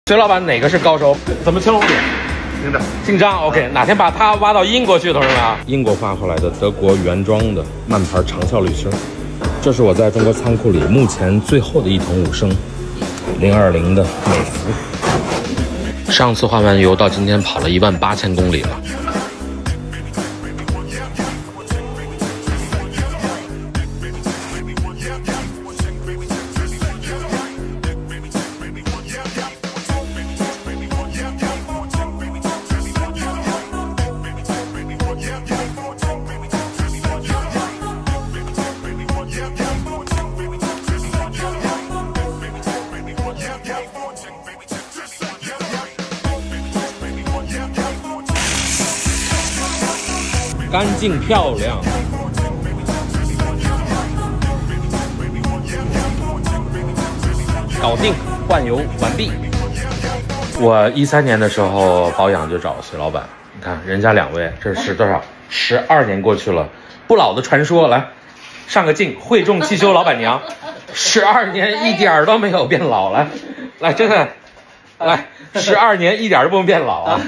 隋老板哪个是高手？怎么称呼你？姓张 ，OK， 哪天把他挖到英国去，同志们啊！英国发回来的德国原装的慢牌长效滤芯，这是我在中国仓库里目前最后的一桶5升020的美孚。上次换完油到今天跑了18000公里了。干净漂亮，搞定，换油完毕。我13年的时候保养就找隋老板，你看人家2位，这是多少？12年过去了，不老的传说，来上个镜，惠众汽修老板娘，12年一点都没有变老，来真的，来12年一点都不变老啊。